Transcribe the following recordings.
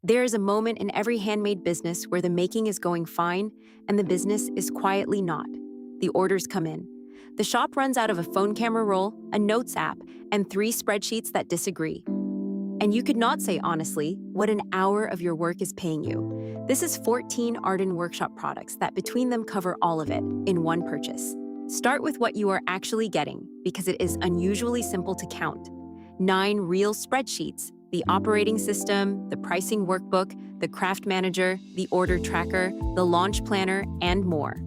There is a moment in every handmade business where the making is going fine and the business is quietly not. The orders come in. The shop runs out of a phone camera roll, a notes app, and 3 spreadsheets that disagree. And you could not say honestly what an hour of your work is paying you. This is 14 Arden Workshop products that between them cover all of it in one purchase. Start with what you are actually getting because it is unusually simple to count. 9 real spreadsheets, the operating system, the pricing workbook, the craft manager, the order tracker, the launch planner, and more.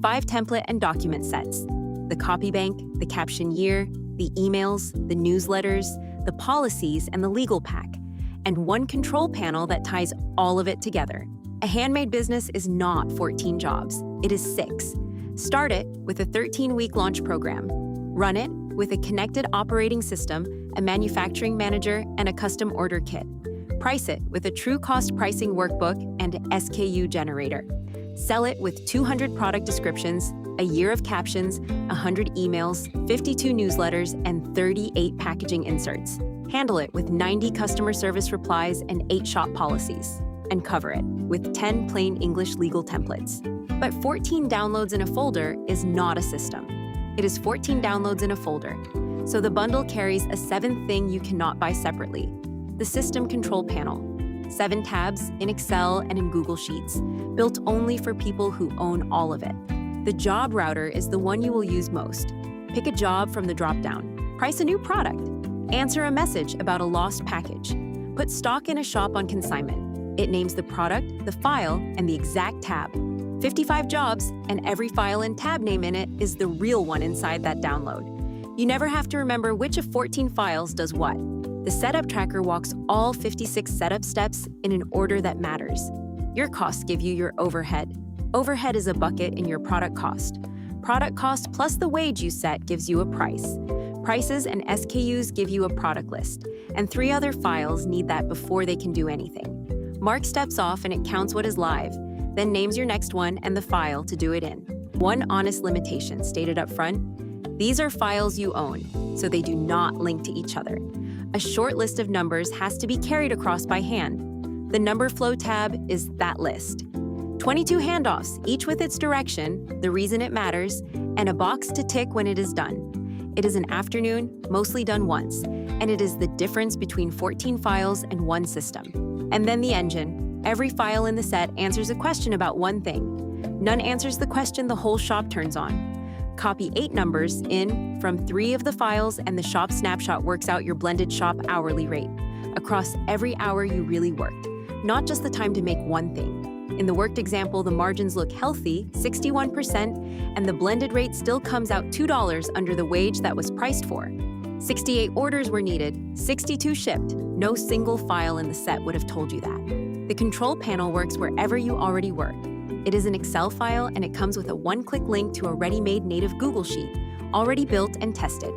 5 template and document sets, the copy bank, the caption year, the emails, the newsletters, the policies, and the legal pack, and 1 control panel that ties all of it together. A handmade business is not 14 jobs, it is 6. Start it with a 13-week launch program. Run it with a connected operating system, a manufacturing manager, and a custom order kit. Price it with a true cost pricing workbook and SKU generator. Sell it with 200 product descriptions, a year of captions, 100 emails, 52 newsletters, and 38 packaging inserts. Handle it with 90 customer service replies and 8 shop policies. And cover it with 10 plain English legal templates. But 14 downloads in a folder is not a system. It is 14 downloads in a folder. So the bundle carries a 7th thing you cannot buy separately: the system control panel. 7 tabs in Excel and in Google Sheets, built only for people who own all of it. The job router is the one you will use most. Pick a job from the drop-down. Price a new product. Answer a message about a lost package. Put stock in a shop on consignment. It names the product, the file, and the exact tab. 55 jobs, and every file and tab name in it is the real one inside that download. You never have to remember which of 14 files does what. The setup tracker walks all 56 setup steps in an order that matters. Your costs give you your overhead. Overhead is a bucket in your product cost. Product cost plus the wage you set gives you a price. Prices and SKUs give you a product list, and 3 other files need that before they can do anything. Mark steps off and it counts what is live, then names your next one and the file to do it in. 1 honest limitation stated up front: these are files you own, so they do not link to each other. A short list of numbers has to be carried across by hand. The number flow tab is that list. 22 handoffs, each with its direction, the reason it matters, and a box to tick when it is done. It is an afternoon, mostly done once, and it is the difference between 14 files and 1 system. And then the engine. Every file in the set answers a question about one thing. None answers the question the whole shop turns on. Copy 8 numbers in from 3 of the files, and the shop snapshot works out your blended shop hourly rate across every hour you really worked, not just the time to make one thing. In the worked example, the margins look healthy, 61%, and the blended rate still comes out $2 under the wage that was priced for. 68 orders were needed, 62 shipped. No single file in the set would have told you that. The control panel works wherever you already work. It is an Excel file, and it comes with a 1-click link to a ready-made native Google Sheet, already built and tested.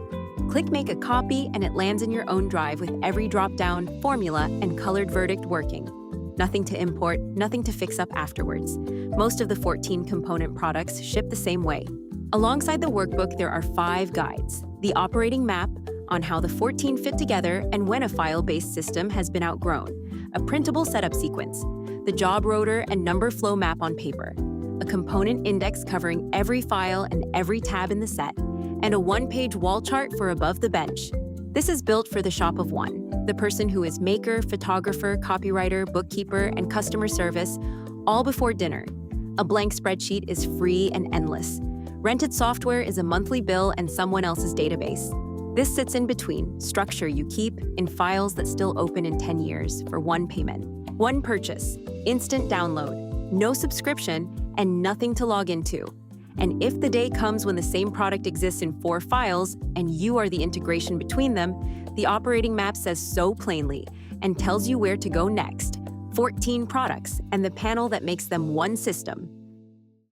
Click Make a Copy, and it lands in your own drive with every drop-down, formula, and colored verdict working. Nothing to import, nothing to fix up afterwards. Most of the 14 component products ship the same way. Alongside the workbook, there are 5 guides. The operating map on how the 14 fit together and when a file-based system has been outgrown. A printable setup sequence, the job rotor and number flow map on paper, a component index covering every file and every tab in the set, and a 1-page wall chart for above the bench. This is built for the shop of one, the person who is maker, photographer, copywriter, bookkeeper, and customer service, all before dinner. A blank spreadsheet is free and endless. Rented software is a monthly bill and someone else's database. This sits in between, structure you keep in files that still open in 10 years for 1 payment. 1 purchase, instant download, no subscription, and nothing to log into. And if the day comes when the same product exists in 4 files and you are the integration between them, the operating map says so plainly and tells you where to go next. 14 products and the panel that makes them one system.